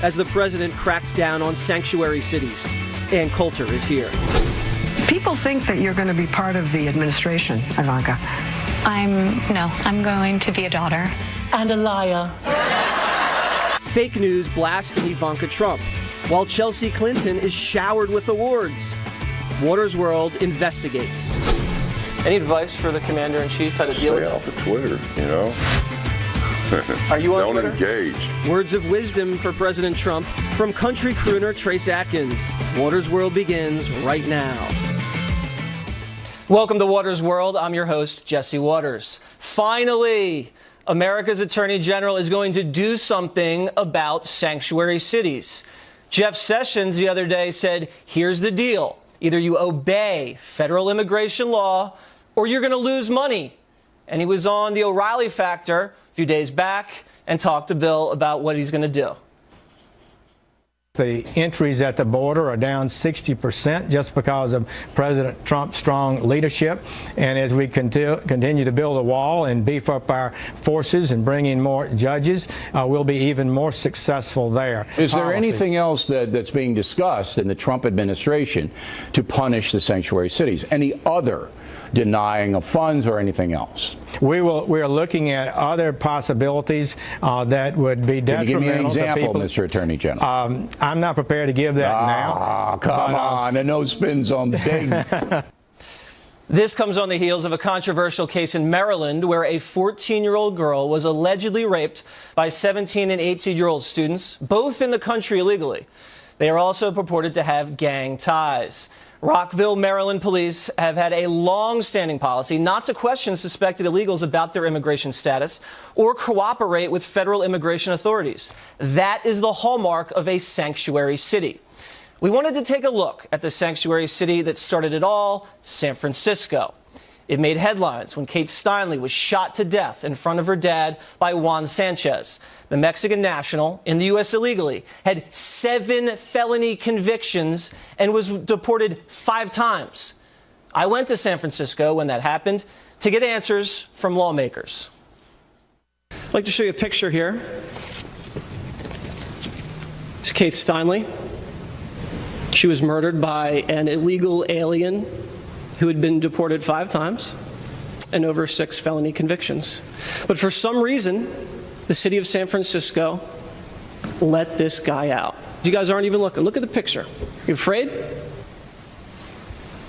as the president cracks down on sanctuary cities. Ann Coulter is here. People think that you're going to be part of the administration, Ivanka. I'm going to be a daughter. And a liar. Fake news blasting Ivanka Trump, while Chelsea Clinton is showered with awards. Waters World investigates. Any advice for the commander-in-chief how to deal with it? Stay off of Twitter, you know? Are you on Don't Twitter? engage. Words of wisdom for President Trump from country crooner Trace Atkins. Waters World begins right now. Welcome to Waters World. I'm your host, Jesse Waters. Finally, America's Attorney General is going to do something about sanctuary cities. Jeff Sessions the other day said, here's the deal. Either you obey federal immigration law or you're going to lose money. And he was on the O'Reilly Factor a few days back and talked to Bill about what he's going to do. The entries at the border are down 60% just because of President Trump's strong leadership. And as we continue to build a wall and beef up our forces and bring in more judges, we'll be even more successful there. Is there anything else that's being discussed in the Trump administration to punish the sanctuary cities? Any other denying of funds or anything else? We are looking at other possibilities that would be detrimental. Can you give me an example, to people. Mr. Attorney General? I'm not prepared to give that now. Come on, and no spins on big. This comes on the heels of a controversial case in Maryland where a 14-year-old girl was allegedly raped by 17 and 18-year-old students, both in the country illegally. They are also purported to have gang ties. Rockville, Maryland police have had a long-standing policy not to question suspected illegals about their immigration status or cooperate with federal immigration authorities. That is the hallmark of a sanctuary city. We wanted to take a look at the sanctuary city that started it all, San Francisco. It made headlines when Kate Steinle was shot to death in front of her dad by Juan Sanchez. The Mexican national in the U.S. illegally had 7 felony convictions and was deported 5 times. I went to San Francisco when that happened to get answers from lawmakers. I'd like to show you a picture here. It's Kate Steinle. She was murdered by an illegal alien who had been deported 5 times and over 6 felony convictions. But for some reason, the city of San Francisco let this guy out. You guys aren't even looking. Look at the picture. You afraid?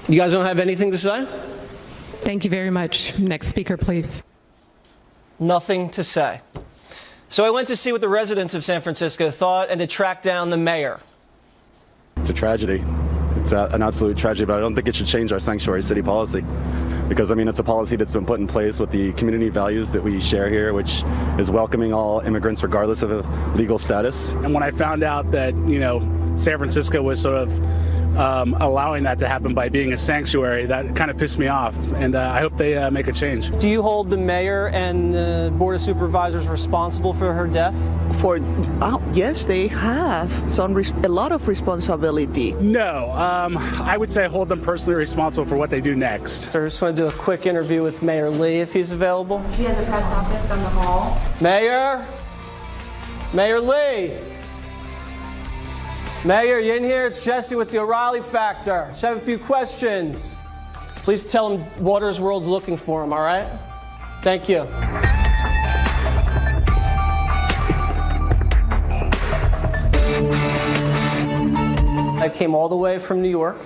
You guys don't have anything to say? Thank you very much. Next speaker, please. Nothing to say. So I went to see what the residents of San Francisco thought and to track down the mayor. It's a tragedy. It's an absolute tragedy, but I don't think it should change our sanctuary city policy. Because, I mean, it's a policy that's been put in place with the community values that we share here, which is welcoming all immigrants regardless of a legal status. And when I found out that, San Francisco was sort of allowing that to happen by being a sanctuary, that kind of pissed me off. And I hope they make a change. Do you hold the mayor and the board of supervisors responsible for her death? Yes, they have a lot of responsibility. No, I would say hold them personally responsible for what they do next. So I just want to do a quick interview with Mayor Lee, if he's available. He has a press office down the hall. Mayor? Mayor Lee? Mayor, you in here? It's Jesse with the O'Reilly Factor. Just have a few questions. Please tell him Waters World's looking for him, all right? Thank you. I came all the way from New York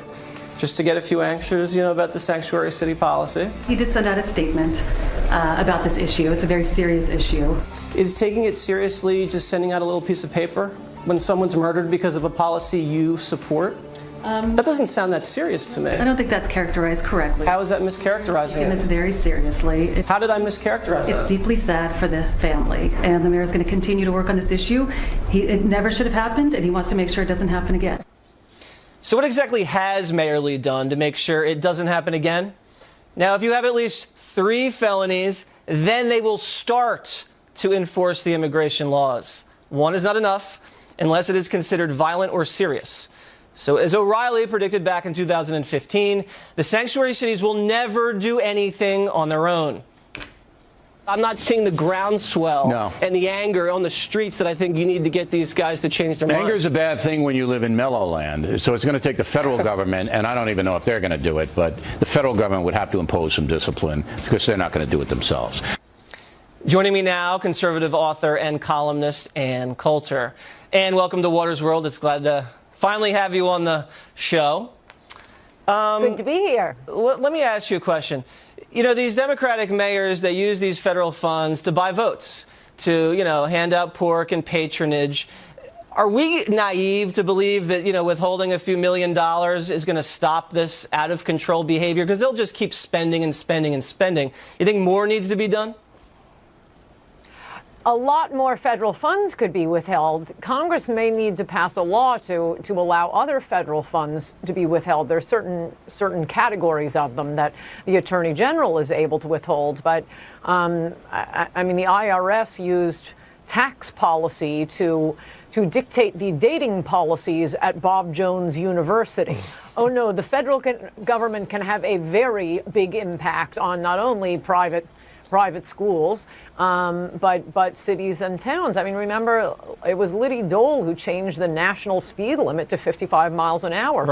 just to get a few answers, about the sanctuary city policy. He did send out a statement about this issue. It's a very serious issue. Is taking it seriously just sending out a little piece of paper when someone's murdered because of a policy you support? That doesn't sound that serious to me. I don't think that's characterized correctly. How is that mischaracterizing it? Taking this very seriously. How did I mischaracterize it? It's deeply sad for the family, and the mayor is going to continue to work on this issue. It never should have happened, and he wants to make sure it doesn't happen again. So what exactly has Mayor Lee done to make sure it doesn't happen again? Now, if you have at least 3 felonies, then they will start to enforce the immigration laws. 1 is not enough unless it is considered violent or serious. So as O'Reilly predicted back in 2015, the sanctuary cities will never do anything on their own. I'm not seeing the groundswell and the anger on the streets that I think you need to get these guys to change their mind. Anger is a bad thing when you live in mellow land. So it's going to take the federal government, and I don't even know if they're going to do it, but the federal government would have to impose some discipline because they're not going to do it themselves. Joining me now, conservative author and columnist Ann Coulter. Ann, welcome to Water's World. It's glad to finally have you on the show. Good to be here. Let me ask you a question. You know, these Democratic mayors, they use these federal funds to buy votes, to, hand out pork and patronage. Are we naive to believe that, withholding a few $1 million is going to stop this out of control behavior? Because they'll just keep spending and spending and spending. You think more needs to be done? A lot more federal funds could be withheld. Congress may need to pass a law to allow other federal funds to be withheld. There are certain categories of them that the Attorney General is able to withhold. But I mean, the IRS used tax policy to dictate the dating policies at Bob Jones University. Oh no, the federal government can have a very big impact on not only private schools, but cities and towns. I mean, remember, it was Liddy Dole who changed the national speed limit to 55 miles an hour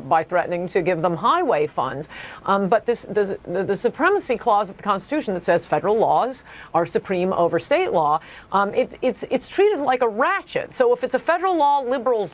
by threatening to give them highway funds. But the supremacy clause of the Constitution that says federal laws are supreme over state law, it's treated like a ratchet. So if it's a federal law liberals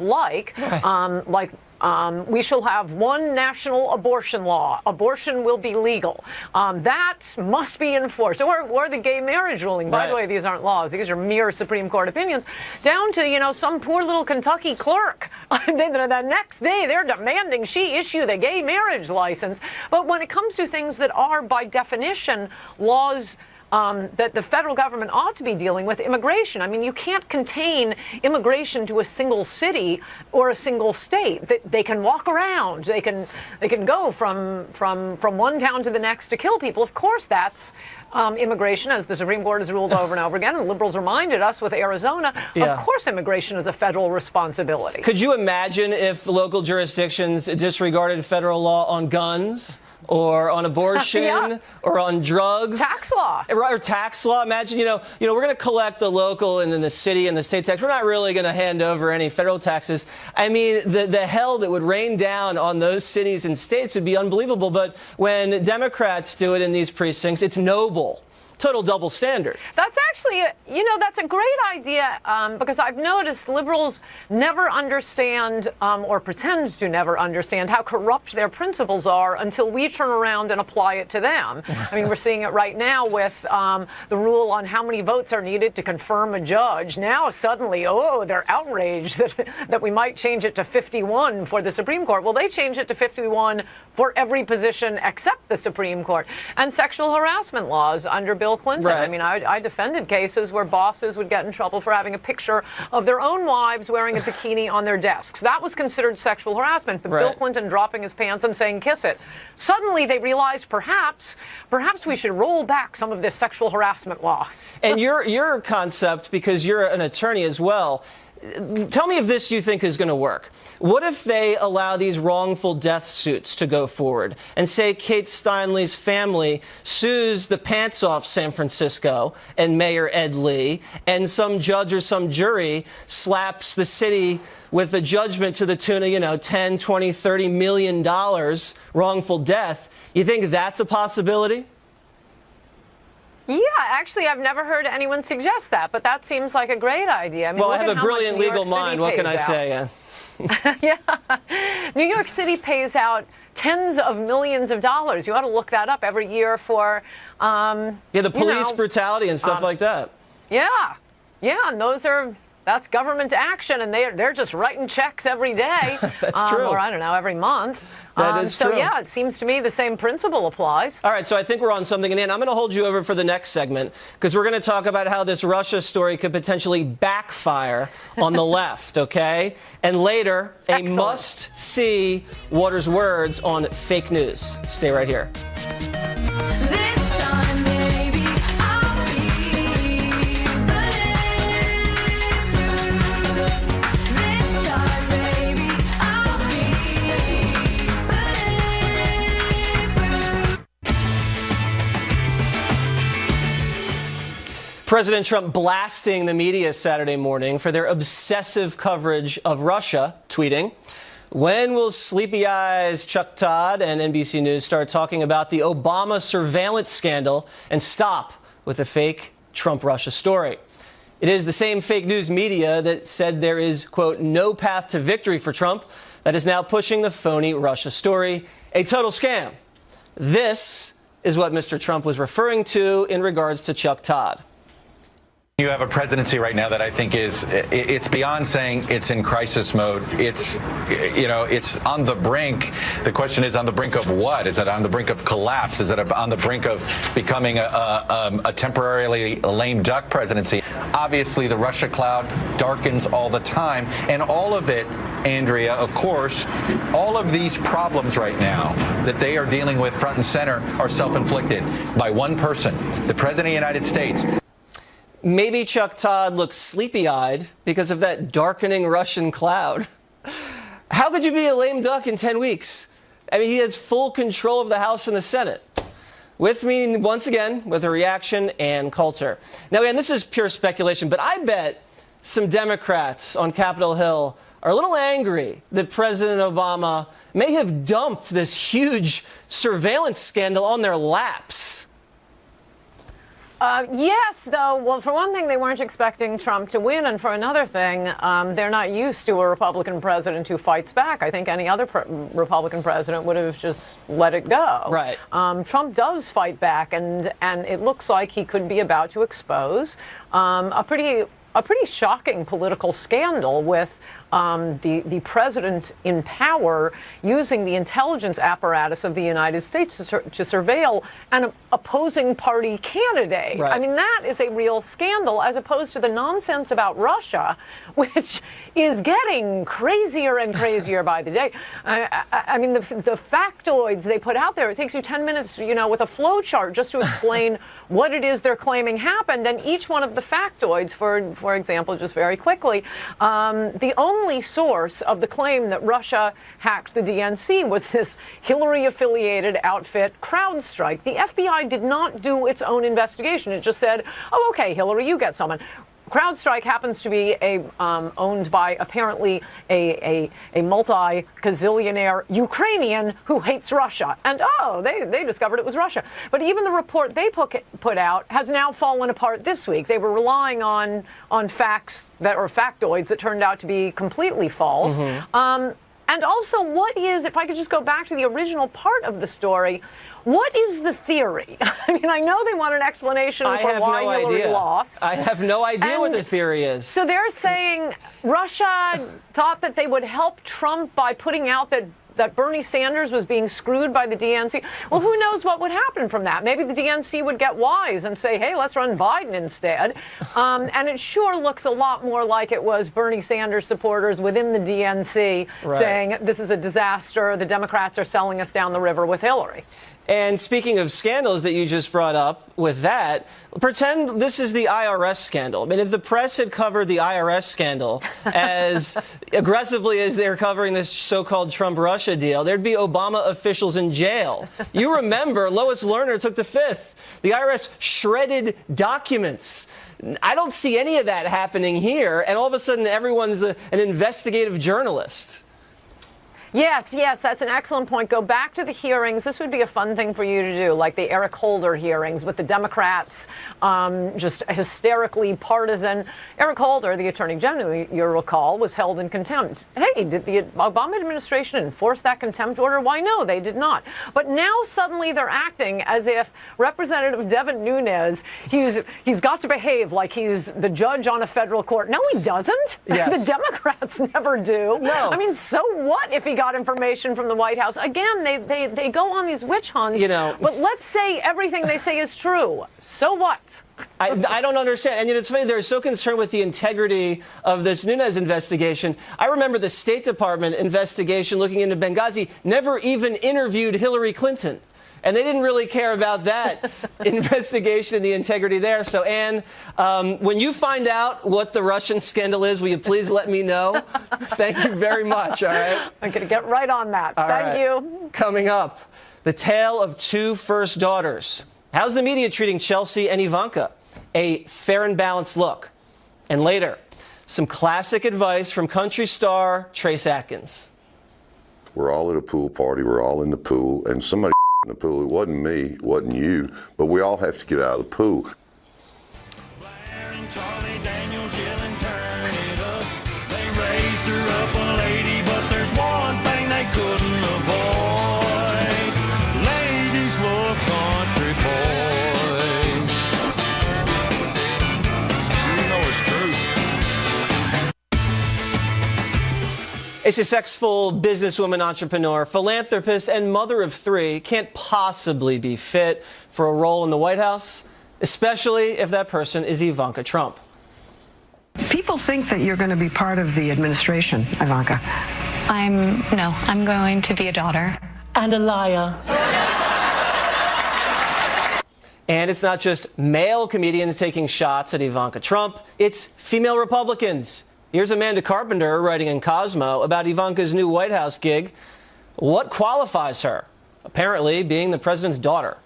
we shall have one national abortion law. Abortion will be legal. That must be enforced. Or the gay marriage ruling. By the way, these aren't laws. These are mere Supreme Court opinions. Down to, some poor little Kentucky clerk. The next day, they're demanding she issue the gay marriage license. But when it comes to things that are, by definition, laws that the federal government ought to be dealing with, immigration. I mean, you can't contain immigration to a single city or a single state. They can walk around. They can go from one town to the next to kill people. Of course, that's immigration, as the Supreme Court has ruled over and over again, and liberals reminded us with Arizona. Of course, immigration is a federal responsibility. Could you imagine if local jurisdictions disregarded federal law on guns? Or on abortion, or on drugs. Tax law. Or tax law. Imagine, we're going to collect the local and then the city and the state tax. We're not really going to hand over any federal taxes. I mean, the hell that would rain down on those cities and states would be unbelievable. But when Democrats do it in these precincts, it's noble. Total double standard. That's actually, that's a great idea because I've noticed liberals never understand or pretend to never understand how corrupt their principles are until we turn around and apply it to them. I mean, we're seeing it right now with the rule on how many votes are needed to confirm a judge. Now, suddenly, they're outraged that we might change it to 51 for the Supreme Court. Well, they changed it to 51 for every position except the Supreme Court. And sexual harassment laws under Bill Clinton. Right. I mean, I defended cases where bosses would get in trouble for having a picture of their own wives wearing a bikini on their desks. That was considered sexual harassment. But Bill Clinton dropping his pants and saying, kiss it. Suddenly they realized perhaps we should roll back some of this sexual harassment law. And your concept, because you're an attorney as well, tell me if this you think is going to work. What if they allow these wrongful death suits to go forward and say Kate Steinle's family sues the pants off San Francisco and Mayor Ed Lee, and some judge or some jury slaps the city with a judgment to the tune of, 10, 20, 30 million dollars wrongful death? You think that's a possibility? Yeah, actually, I've never heard anyone suggest that, but that seems like a great idea. I mean, well, I have a brilliant legal mind. What can I say? Yeah. New York City pays out tens of millions of dollars. You ought to look that up every year for... the police brutality and stuff like that. Yeah, and that's government action, and they're just writing checks every day. That's true. Or, I don't know, every month. That is true. So, yeah, it seems to me the same principle applies. All right, so I think we're on something. And Ann, I'm going to hold you over for the next segment, because we're going to talk about how this Russia story could potentially backfire on the left, okay? And later, a must-see Waters Words on fake news. Stay right here. President Trump blasting the media Saturday morning for their obsessive coverage of Russia, tweeting, "When will Sleepy Eyes Chuck Todd and NBC News start talking about the Obama surveillance scandal and stop with the fake Trump-Russia story?" It is the same fake news media that said there is, quote, "no path to victory for Trump," that is now pushing the phony Russia story, a total scam. This is what Mr. Trump was referring to in regards to Chuck Todd. You have a presidency right now that I think it's beyond saying it's in crisis mode. It's on the brink. The question is on the brink of what? Is it on the brink of collapse? Is it on the brink of becoming a temporarily lame duck presidency? Obviously, the Russia cloud darkens all the time. And all of it, Andrea, of course, all of these problems right now that they are dealing with front and center are self-inflicted by one person, the President of the United States. Maybe Chuck Todd looks sleepy-eyed because of that darkening Russian cloud. How could you be a lame duck in 10 weeks? I mean, he has full control of the House and the Senate. With me once again with a reaction, Ann Coulter. Now, Ann, this is pure speculation, but I bet some Democrats on Capitol Hill are a little angry that President Obama may have dumped this huge surveillance scandal on their laps. Yes, though. Well, for one thing, they weren't expecting Trump to win. And for another thing, they're not used to a Republican president who fights back. I think any other Republican president would have just let it go. Right. Trump does fight back, and it looks like he could be about to expose a pretty shocking political scandal with the president in power using the intelligence apparatus of the United States to surveil an opposing party candidate. Right. I mean, that is a real scandal, as opposed to the nonsense about Russia, which is getting crazier and crazier by the day. I mean, the factoids they put out there, it takes you 10 minutes, with a flow chart just to explain what it is they're claiming happened. And each one of the factoids, for example, just very quickly, the only source of the claim that Russia hacked the DNC was this Hillary-affiliated outfit, CrowdStrike. The FBI did not do its own investigation. It just said, "Oh, okay, Hillary, you get someone." CrowdStrike happens to be owned by apparently a multi-gazillionaire Ukrainian who hates Russia. And, they discovered it was Russia. But even the report they put out has now fallen apart this week. They were relying on facts or factoids that turned out to be completely false. Mm-hmm. And also, if I could just go back to the original part of the story, what is the theory? I mean, I know they want an explanation for why Hillary lost. I have no idea what the theory is. So they're saying Russia thought that they would help Trump by putting out that Bernie Sanders was being screwed by the DNC. Well, who knows what would happen from that? Maybe the DNC would get wise and say, hey, let's run Biden instead. And it sure looks a lot more like it was Bernie Sanders supporters within the DNC saying this is a disaster. The Democrats are selling us down the river with Hillary. And speaking of scandals that you just brought up with that, pretend this is the IRS scandal. I mean, if the press had covered the IRS scandal as aggressively as they're covering this so-called Trump-Russia deal, there'd be Obama officials in jail. You remember Lois Lerner took the fifth. The IRS shredded documents. I don't see any of that happening here. And all of a sudden, everyone's an investigative journalist. Yes, that's an excellent point. Go back to the hearings. This would be a fun thing for you to do, like the Eric Holder hearings with the Democrats, just hysterically partisan. Eric Holder, the Attorney General, you'll recall, was held in contempt. Hey, did the Obama administration enforce that contempt order? Why, no, they did not. But now suddenly they're acting as if Representative Devin Nunes, he's got to behave like he's the judge on a federal court. No, he doesn't. Yes. The Democrats never do. No. I mean, so what if he got information from the White House? Again, they go on these witch hunts. But let's say everything they say is true. So what? I don't understand. And it's funny, they're so concerned with the integrity of this Nunes investigation. I remember the State Department investigation looking into Benghazi never even interviewed Hillary Clinton. And they didn't really care about that investigation and the integrity there. So, Ann, when you find out what the Russian scandal is, will you please let me know? Thank you very much, all right? I'm going to get right on that. Thank you. Coming up, the tale of two first daughters. How's the media treating Chelsea and Ivanka? a fair and balanced look. And later, some classic advice from country star Trace Atkins. We're all at a pool party. We're all in the pool, and somebody in the pool. It wasn't me. It wasn't you. But we all have to get out of the pool. Raised her up a lady, but there's one thing they couldn't avoid. Ladies love country boys. You know it's true. A successful businesswoman, entrepreneur, philanthropist, and mother of three can't possibly be fit for a role in the White House, especially if that person is Ivanka Trump. People think that you're going to be part of the administration, Ivanka. I'm going to be a daughter. And a liar. And it's not just male comedians taking shots at Ivanka Trump, it's female Republicans. Here's Amanda Carpenter writing in Cosmo about Ivanka's new White House gig. What qualifies her? Apparently being the president's daughter.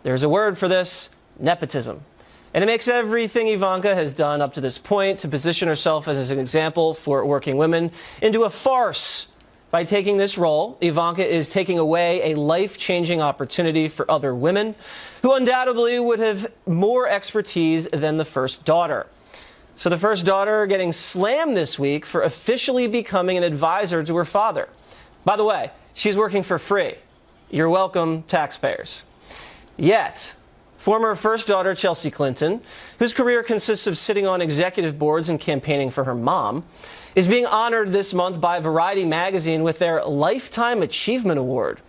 There's a word for this: nepotism. And it makes everything Ivanka has done up to this point to position herself as an example for working women into a farce. By taking this role, Ivanka is taking away a life-changing opportunity for other women who undoubtedly would have more expertise than the first daughter. So the first daughter getting slammed this week for officially becoming an advisor to her father. By the way, she's working for free. You're welcome, taxpayers. Yet, former first daughter Chelsea Clinton, whose career consists of sitting on executive boards and campaigning for her mom, is being honored this month by Variety magazine with their Lifetime Achievement Award.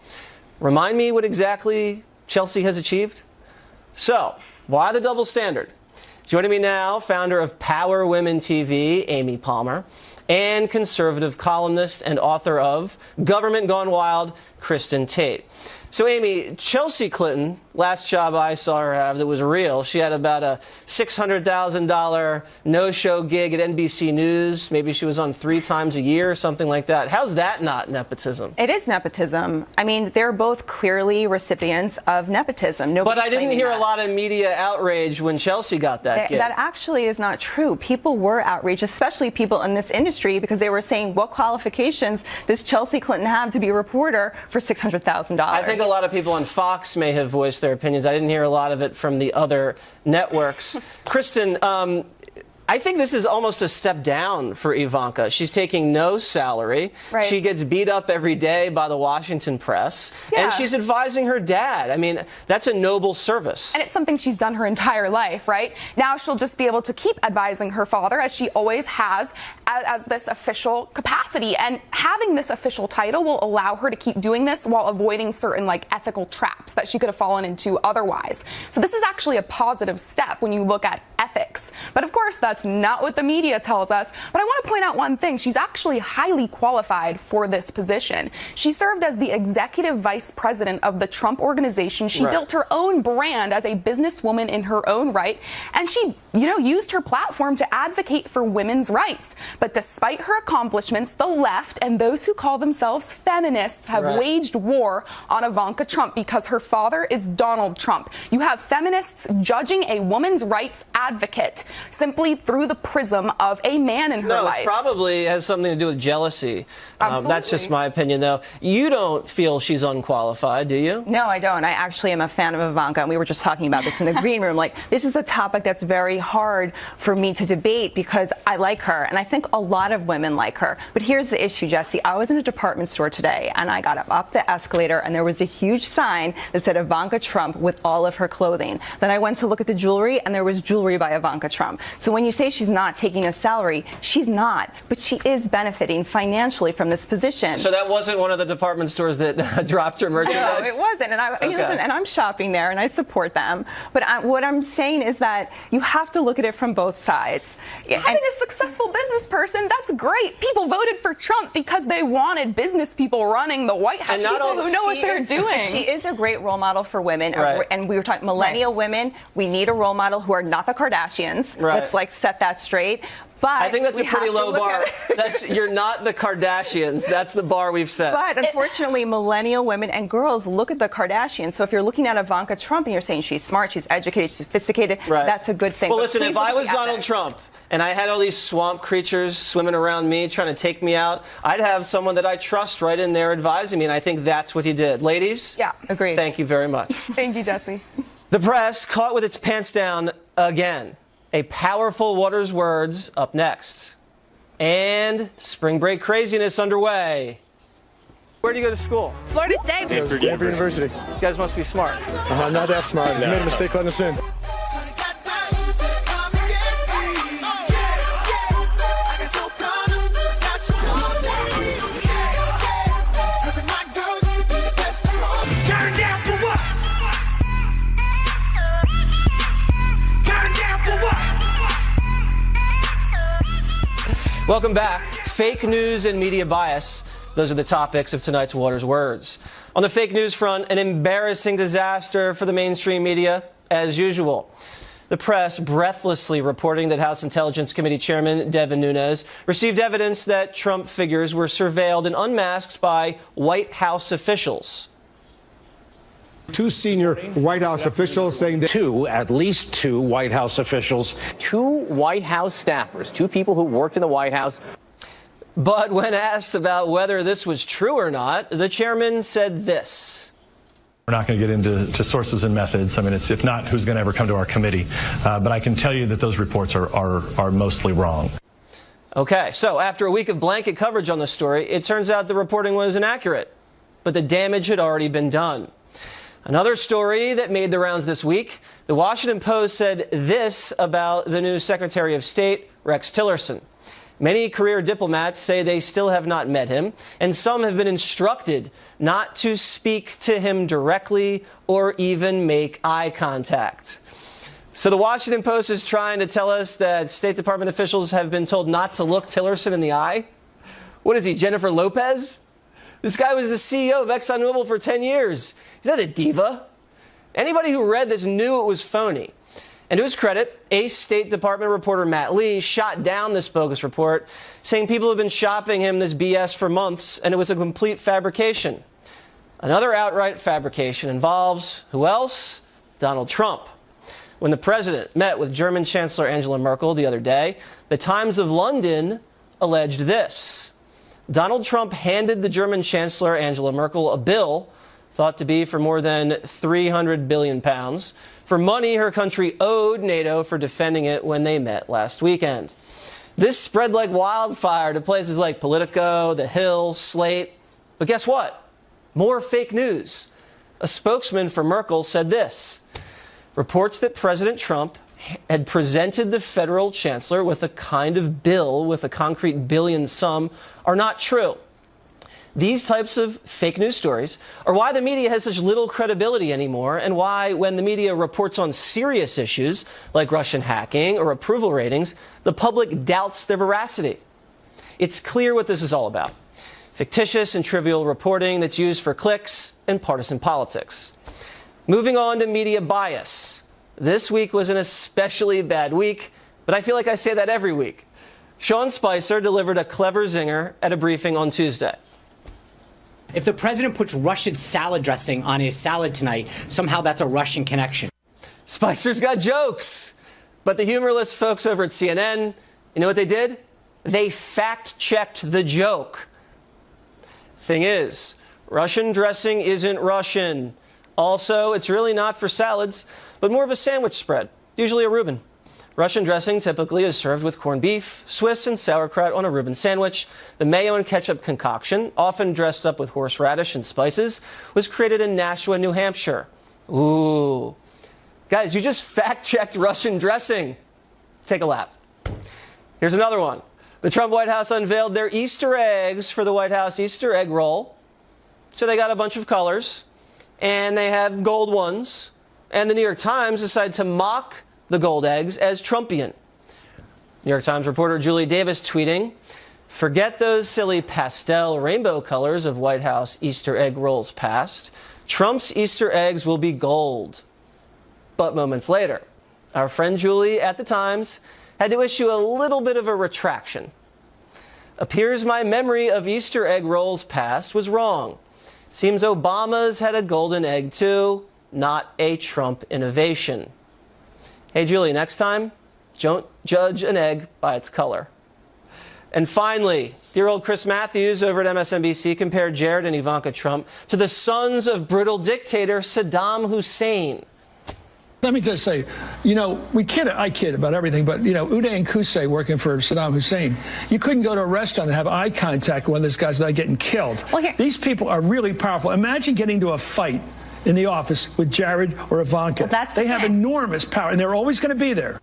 Remind me what exactly Chelsea has achieved? So, why the double standard? Joining me now, founder of Power Women TV, Amy Palmer, and conservative columnist and author of Government Gone Wild, Kristen Tate. So, Amy, Chelsea Clinton, last job I saw her have that was real, she had about a $600,000 no-show gig at NBC News. Maybe she was on 3 times a year or something like that. How's that not nepotism? It is nepotism. I mean, they're both clearly recipients of nepotism. But I didn't hear a lot of media outrage when Chelsea got that gig. That actually is not true. People were outraged, especially people in this industry, because they were saying, what qualifications does Chelsea Clinton have to be a reporter for $600,000? I think a lot of people on Fox may have voiced their opinions. I didn't hear a lot of it from the other networks. Kristen, I think this is almost a step down for Ivanka. She's taking no salary. Right. She gets beat up every day by the Washington press. Yeah. And she's advising her dad. I mean, that's a noble service. And it's something she's done her entire life, right? Now she'll just be able to keep advising her father, as she always has, as this official capacity. And having this official title will allow her to keep doing this while avoiding certain, ethical traps that she could have fallen into otherwise. So this is actually a positive step when you look at ethics. But of course, that's not what the media tells us. But I want to point out one thing. She's actually highly qualified for this position. She served as the executive vice president of the Trump Organization. She built her own brand as a businesswoman in her own right. And she, used her platform to advocate for women's rights. But despite her accomplishments, the left and those who call themselves feminists have waged war on Ivanka Trump because her father is Donald Trump. You have feminists judging a woman's rights advocate simply through the prism of a man in her life. No, it probably has something to do with jealousy. That's just my opinion, though. You don't feel she's unqualified, do you? No, I don't. I actually am a fan of Ivanka, and we were just talking about this in the green room. This is a topic that's very hard for me to debate because I like her, and I think a lot of women like her. But here's the issue, Jesse. I was in a department store today, and I got up the escalator, and there was a huge sign that said Ivanka Trump with all of her clothing. Then I went to look at the jewelry, and there was jewelry by Ivanka Trump. So when you say she's not taking a salary, she's not, but she is benefiting financially from this position. So that wasn't one of the department stores that dropped her merchandise? No, it wasn't. And listen, and I'm shopping there and I support them. But what I'm saying is that you have to look at it from both sides. Having a successful business person, that's great. People voted for Trump because they wanted business people running the White House, people who know what they're doing. She is a great role model for women. Right. And we were talking millennial women. We need a role model who are not the Kardashians. Right. Let's like set that straight. But I think that's a pretty low bar. At You're not the Kardashians. That's the bar we've set. But unfortunately, millennial women and girls look at the Kardashians. So if you're looking at Ivanka Trump and you're saying she's smart, she's educated, she's sophisticated, that's a good thing. Well, But listen, please if look I at was the Donald ethics. Trump and I had all these swamp creatures swimming around me trying to take me out, I'd have someone that I trust right in there advising me, and I think that's what he did. Ladies? Yeah, agreed. Thank you very much. Thank you, Jesse. The press caught with its pants down again. A powerful Waters' words up next. And spring break craziness underway. Where do you go to school? Florida State. Stanford University. You guys must be smart. Not that smart. You made a mistake letting us in. Turn down for what? Turn down for what? Welcome back. Fake news and media bias. Those are the topics of tonight's Waters' Words. On the fake news front, an embarrassing disaster for the mainstream media, as usual. The press breathlessly reporting that House Intelligence Committee Chairman Devin Nunes received evidence that Trump figures were surveilled and unmasked by White House officials. Two senior White House officials saying that at least two White House officials. Two White House staffers, two people who worked in the White House. But when asked about whether this was true or not, the chairman said this. We're not going to get into sources and methods. I mean, it's if not, who's going to ever come to our committee? But I can tell you that those reports are mostly wrong. Okay, so after a week of blanket coverage on the story, it turns out the reporting was inaccurate, but the damage had already been done. Another story that made the rounds this week, the Washington Post said this about the new Secretary of State, Rex Tillerson. Many career diplomats say they still have not met him, and some have been instructed not to speak to him directly or even make eye contact. So the Washington Post is trying to tell us that State Department officials have been told not to look Tillerson in the eye? What is he, Jennifer Lopez? This guy was the CEO of ExxonMobil for 10 years. He's not a diva. Anybody who read this knew it was phony. And to his credit, Ace State Department reporter Matt Lee shot down this bogus report, saying people have been shopping him this BS for months, and it was a complete fabrication. Another outright fabrication involves, who else? Donald Trump. When the president met with German Chancellor Angela Merkel the other day, the Times of London alleged this. Donald Trump handed the German Chancellor Angela Merkel a bill thought to be for more than 300 billion pounds for money her country owed NATO for defending it when they met last weekend. This spread like wildfire to places like Politico, The Hill, Slate. But guess what? More fake news. A spokesman for Merkel said this. Reports that President Trump had presented the federal chancellor with a kind of bill with a concrete billion sum are not true. These types of fake news stories are why the media has such little credibility anymore, and why when the media reports on serious issues like Russian hacking or approval ratings, the public doubts their veracity. It's clear what this is all about. Fictitious and trivial reporting that's used for clicks and partisan politics. Moving on to media bias. This week was an especially bad week, but I feel like I say that every week. Sean Spicer delivered a clever zinger at a briefing on Tuesday. If the president puts Russian salad dressing on his salad tonight, somehow that's a Russian connection. Spicer's got jokes. But the humorless folks over at CNN, you know what they did? They fact-checked the joke. Thing is, Russian dressing isn't Russian. Also, it's really not for salads, but more of a sandwich spread, usually a Reuben. Russian dressing typically is served with corned beef, Swiss, and sauerkraut on a Reuben sandwich. The mayo and ketchup concoction, often dressed up with horseradish and spices, was created in Nashville, New Hampshire. Ooh. Guys, you just fact-checked Russian dressing. Take a lap. Here's another one. The Trump White House unveiled their Easter eggs for the White House Easter egg roll. So they got a bunch of colors, and they have gold ones. And the New York Times decided to mock the gold eggs as Trumpian. New York Times reporter Julie Davis tweeting, "Forget those silly pastel rainbow colors of White House Easter egg rolls past. Trump's Easter eggs will be gold." But moments later, our friend Julie at the Times had to issue a little bit of a retraction. "Appears my memory of Easter egg rolls past was wrong. Seems Obama's had a golden egg too, not a Trump innovation." Hey, Julie, next time, don't judge an egg by its color. And finally, dear old Chris Matthews over at MSNBC compared Jared and Ivanka Trump to the sons of brutal dictator Saddam Hussein. Let me just say, I kid about everything, but, Uday and Qusay working for Saddam Hussein, you couldn't go to a restaurant and have eye contact with one of those guys without getting killed. These people are really powerful. Imagine getting into a fight in the office with Jared or Ivanka. They have enormous power, and they're always going to be there.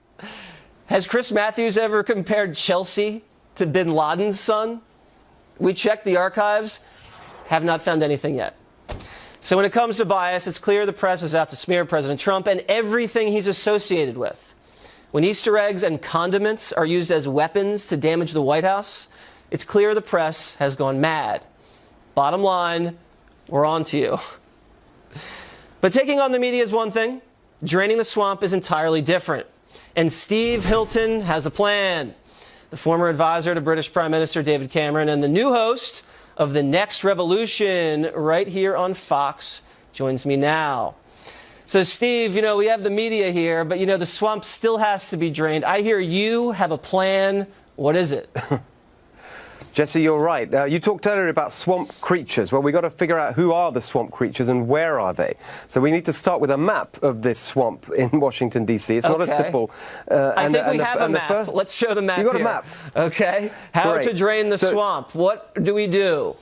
Has Chris Matthews ever compared Chelsea to bin Laden's son? We checked the archives, have not found anything yet. So when it comes to bias, it's clear the press is out to smear President Trump and everything he's associated with. When Easter eggs and condiments are used as weapons to damage the White House, it's clear the press has gone mad. Bottom line, we're on to you. But taking on the media is one thing. Draining the swamp is entirely different. And Steve Hilton has a plan. The former advisor to British Prime Minister David Cameron and the new host of The Next Revolution right here on Fox joins me now. So, Steve, we have the media here, but, the swamp still has to be drained. I hear you have a plan. What is it? Jesse, you're right. You talked earlier about swamp creatures. Well, we've got to figure out who are the swamp creatures and where are they. So we need to start with a map of this swamp in Washington, D.C. It's not as simple. I think we have a map. Let's show the map here. You got a map. Okay. How to drain the swamp. What do we do?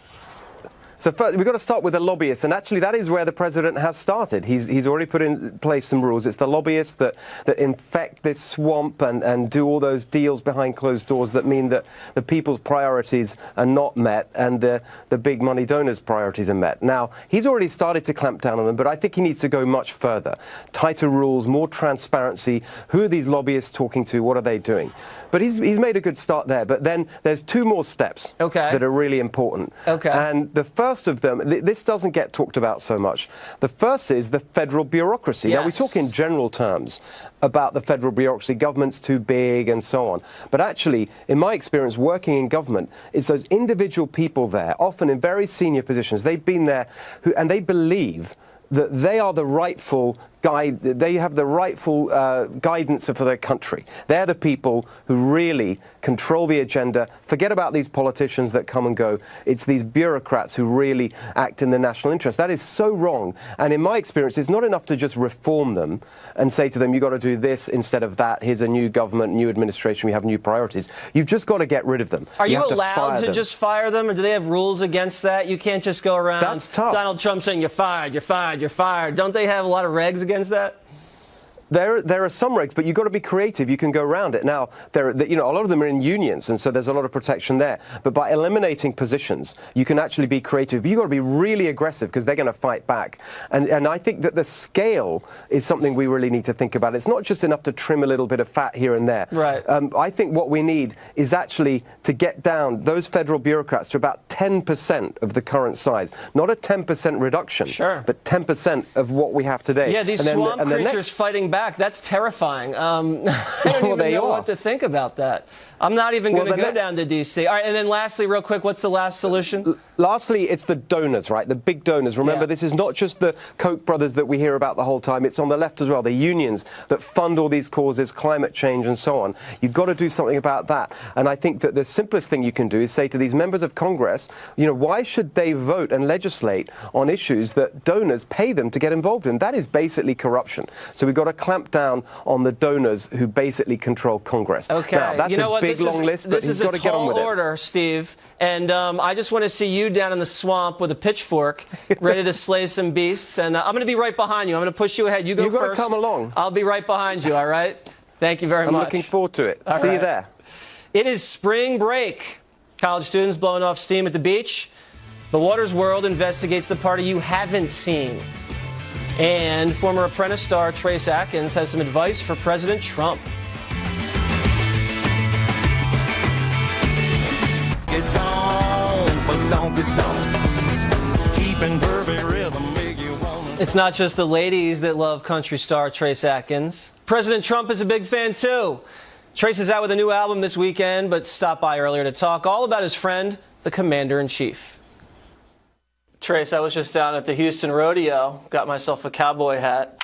So first, we've got to start with the lobbyists, and actually that is where the president has started. He's already put in place some rules. It's the lobbyists that infect this swamp and do all those deals behind closed doors that mean that the people's priorities are not met and the big money donors' priorities are met. Now, he's already started to clamp down on them, but I think he needs to go much further. Tighter rules, more transparency. Who are these lobbyists talking to? What are they doing? But he's made a good start there. But then there's two more steps that are really important. And the first of them, this doesn't get talked about so much. The first is the federal bureaucracy. Now, we talk in general terms about the federal bureaucracy, government's too big and so on. But actually, in my experience working in government, it's those individual people there, often in very senior positions. They've been there and they believe that they are the rightful guide, they have the rightful guidance for their country. They're the people who really control the agenda. Forget about these politicians that come and go. It's these bureaucrats who really act in the national interest. That is so wrong. And in my experience, it's not enough to just reform them and say to them, you've got to do this instead of that. Here's a new government, new administration. We have new priorities. You've just got to get rid of them. Are you allowed to just fire them, or do they have rules against that? You can't just go around Donald Trump saying, you're fired, you're fired, you're fired. Don't they have a lot of regs against that? There are some regs, but you've got to be creative. You can go around it. Now, a lot of them are in unions, and so there's a lot of protection there. But by eliminating positions, you can actually be creative. But you've got to be really aggressive because they're going to fight back. And I think that the scale is something we really need to think about. It's not just enough to trim a little bit of fat here and there. Right. I think what we need is actually to get down those federal bureaucrats to about 10% of the current size. Not a 10% reduction, but 10% of what we have today. Yeah, these swamp creatures fighting back. That's terrifying. I don't even know what to think about that. I'm not even going to go down to D.C. All right, and then lastly, real quick, what's the last solution? Lastly, it's the donors, right? The big donors. Remember, this is not just the Koch brothers that we hear about the whole time. It's on the left as well, the unions that fund all these causes, climate change and so on. You've got to do something about that. And I think that the simplest thing you can do is say to these members of Congress, why should they vote and legislate on issues that donors pay them to get involved in? That is basically corruption. So we've got to clamp down on the donors who basically control Congress. Okay. Now, that's a big, long list, but you've got to get on with it. This is a tall order, Steve. And I just want to see you down in the swamp with a pitchfork, ready to slay some beasts. And I'm going to be right behind you. I'm going to push you ahead. You go first. You've got to come along. I'll be right behind you, all right? Thank you very much. I'm looking forward to it. See you there. It is spring break. College students blowing off steam at the beach. The Waters World investigates the party you haven't seen. And former Apprentice star Trace Atkins has some advice for President Trump. donk. Keeping perfect rhythm make you want. It's not just the ladies that love country star Trace Atkins. President Trump is a big fan, too. Trace is out with a new album this weekend, but stopped by earlier to talk all about his friend, the Commander-in-Chief. Trace, I was just down at the Houston Rodeo, got myself a cowboy hat.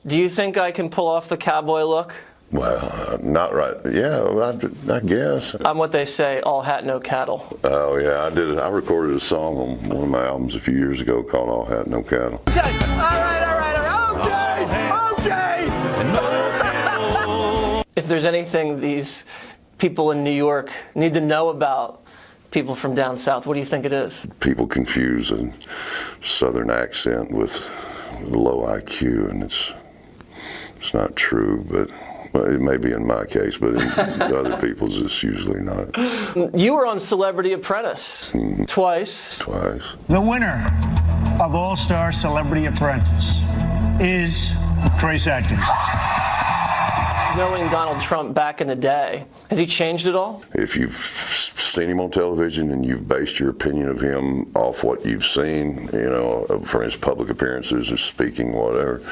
Do you think I can pull off the cowboy look? Well, not right. Yeah, well, I guess. I'm what they say, all hat, no cattle. Oh, yeah, I did it. I recorded a song on one of my albums a few years ago called All Hat, No Cattle. Okay, all right, okay. If there's anything these people in New York need to know about people from down south, what do you think it is? People confuse a southern accent with low IQ, and it's not true, but well, it may be in my case, but in other people's it's usually not. You were on Celebrity Apprentice twice. Twice. The winner of All-Star Celebrity Apprentice is Trace Atkins. Knowing Donald Trump back in the day, has he changed at all? If you've seen him on television and you've based your opinion of him off what you've seen, you know, for his public appearances or speaking, whatever,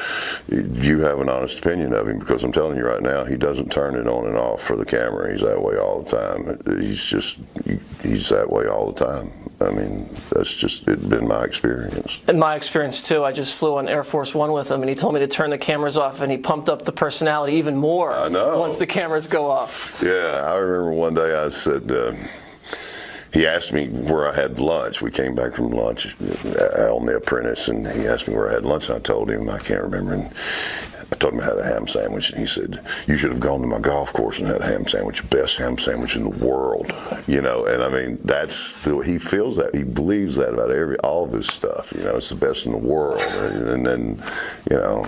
you have an honest opinion of him, because I'm telling you right now, he doesn't turn it on and off for the camera. He's that way all the time. He's that way all the time. I mean, that's just, it's been my experience. In my experience, too, I just flew on Air Force One with him, and he told me to turn the cameras off, and he pumped up the personality even more. I know. Once the cameras go off. Yeah, I remember one day I said, he asked me where I had lunch. We came back from lunch on The Apprentice, and he asked me where I had lunch, and I told him, I can't remember. And I told him I had a ham sandwich, and he said, you should have gone to my golf course and had a ham sandwich, best ham sandwich in the world. You know, and I mean, he feels that, he believes that about all of his stuff. You know, it's the best in the world. And then, you know,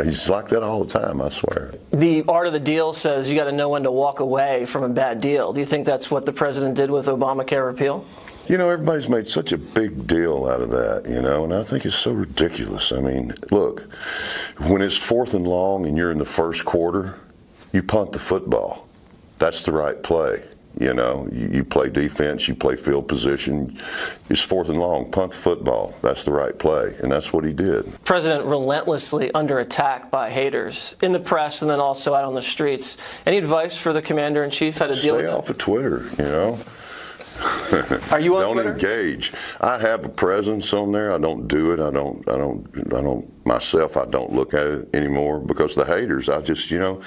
he's like that all the time, I swear. The art of the deal says you got to know when to walk away from a bad deal. Do you think that's what the president did with Obamacare repeal? You know, everybody's made such a big deal out of that, you know, and I think it's so ridiculous. I mean, look, when it's 4th and long and you're in the first quarter, you punt the football. That's the right play. You know, you play defense, you play field position. It's 4th and long, punt the football. That's the right play, and that's what he did. President relentlessly under attack by haters in the press and then also out on the streets. Any advice for the Commander-in-Chief how to deal with it? Stay off of Twitter, you know. Are you on Don't Twitter? engage. I have a presence on there. I don't do it. I don't myself. I don't look at it anymore because the haters. I just, you know,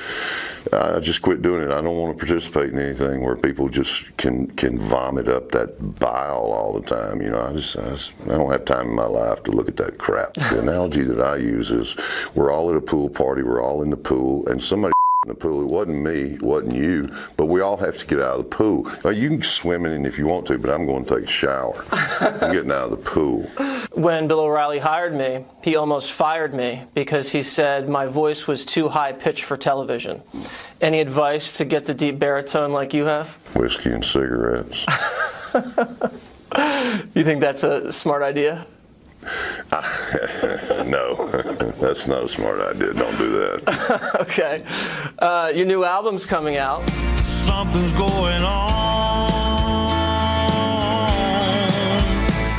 I just quit doing it. I don't want to participate in anything where people just can vomit up that bile all the time. You know, I don't have time in my life to look at that crap. The analogy that I use is we're all at a pool party. We're all in the pool, and somebody in the pool. It wasn't me, it wasn't you, but we all have to get out of the pool. Well, you can swim in it if you want to, but I'm going to take a shower. I'm getting out of the pool. When Bill O'Reilly hired me, he almost fired me because he said my voice was too high-pitched for television. Any advice to get the deep baritone like you have? Whiskey and cigarettes. You think that's a smart idea? No, that's not a smart idea. Don't do that. Okay. Your new album's coming out. Something's going on.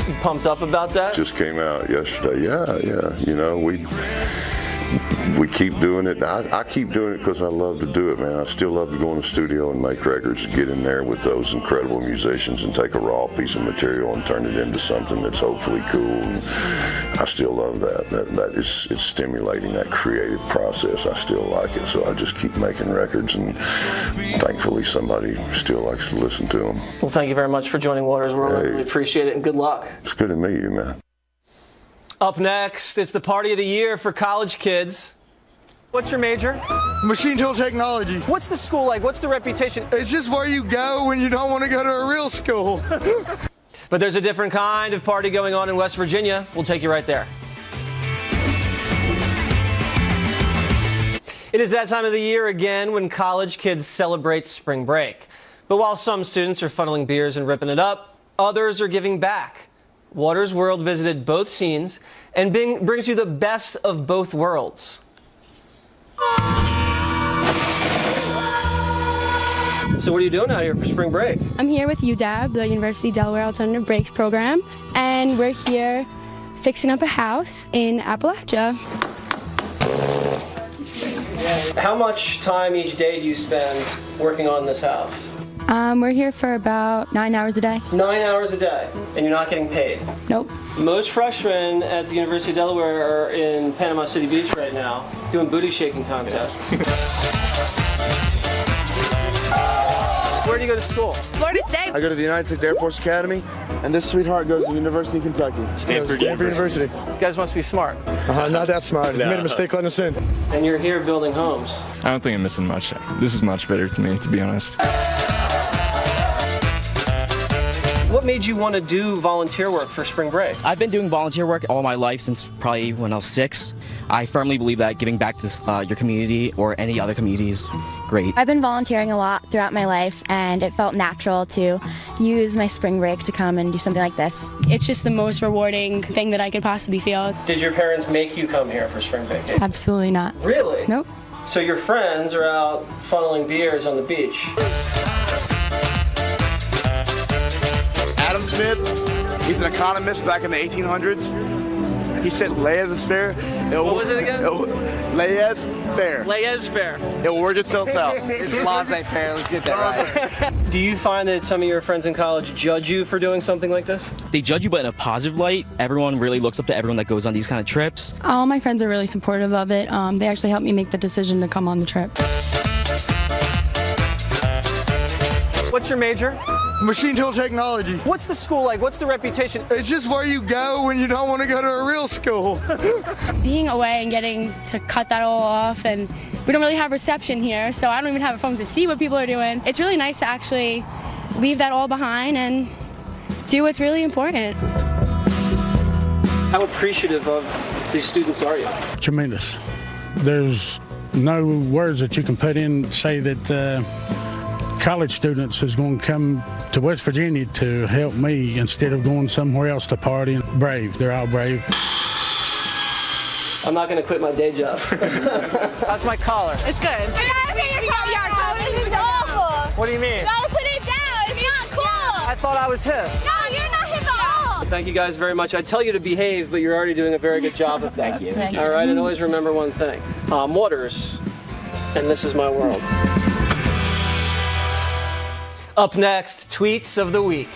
You pumped up about that? Just came out yesterday. Yeah. You know, we keep doing it. I keep doing it because I love to do it, man. I still love to go in the studio and make records, get in there with those incredible musicians and take a raw piece of material and turn it into something that's hopefully cool. And I still love that. It's stimulating, that creative process. I still like it, so I just keep making records, and thankfully somebody still likes to listen to them. Well, thank you very much for joining Waters World. I really appreciate it, and good luck. It's good to meet you, man. Up next, it's the party of the year for college kids. What's your major? Machine tool technology. What's the school like? What's the reputation? It's just where you go when you don't want to go to a real school. But there's a different kind of party going on in West Virginia. We'll take you right there. It is that time of the year again when college kids celebrate spring break. But while some students are funneling beers and ripping it up, others are giving back. Waters World visited both scenes and brings you the best of both worlds. So what are you doing out here for spring break? I'm here with UW, the University of Delaware Alternative Breaks program, and we're here fixing up a house in Appalachia. How much time each day do you spend working on this house? We're here for about 9 hours a day. 9 hours a day, and you're not getting paid? Nope. Most freshmen at the University of Delaware are in Panama City Beach right now, doing booty shaking contests. Where do you go to school? Florida State. I go to the United States Air Force Academy, and this sweetheart goes to the University of Kentucky. Stanford University. You guys must be smart. Not that smart. No. Made a mistake letting us in. And you're here building homes. I don't think I'm missing much. This is much better to me, to be honest. What made you want to do volunteer work for spring break? I've been doing volunteer work all my life since probably when I was 6. I firmly believe that giving back to your community or any other community is great. I've been volunteering a lot throughout my life, and it felt natural to use my spring break to come and do something like this. It's just the most rewarding thing that I could possibly feel. Did your parents make you come here for spring vacation? Absolutely not. Really? Nope. So your friends are out funneling beers on the beach. Adam Smith, he's an economist back in the 1800s. He said laissez-faire. What was it again? Laissez-faire. Laissez-faire. It will work itself out. It's laissez-faire. Let's get that right. Do you find that some of your friends in college judge you for doing something like this? They judge you, but in a positive light. Everyone really looks up to everyone that goes on these kind of trips. All my friends are really supportive of it. They actually helped me make the decision to come on the trip. What's your major? Machine tool technology. What's the school like? What's the reputation? It's just where you go when you don't want to go to a real school. Being away and getting to cut that all off, and we don't really have reception here, so I don't even have a phone to see what people are doing. It's really nice to actually leave that all behind and do what's really important. How appreciative of these students are you? Tremendous. There's no words that you can put in to say that college students is going to come to West Virginia to help me instead of going somewhere else to party. Brave. They're all brave. I'm not going to quit my day job. How's my collar? It's good. You gotta put your collar. This is awful. What do you mean? You gotta put it down. It's not cool. I thought I was hip. No, you're not hip at all. Thank you guys very much. I tell you to behave, but you're already doing a very good job of that. Thank you. All right, and always remember one thing. Waters, and this is my world. Up next, tweets of the week.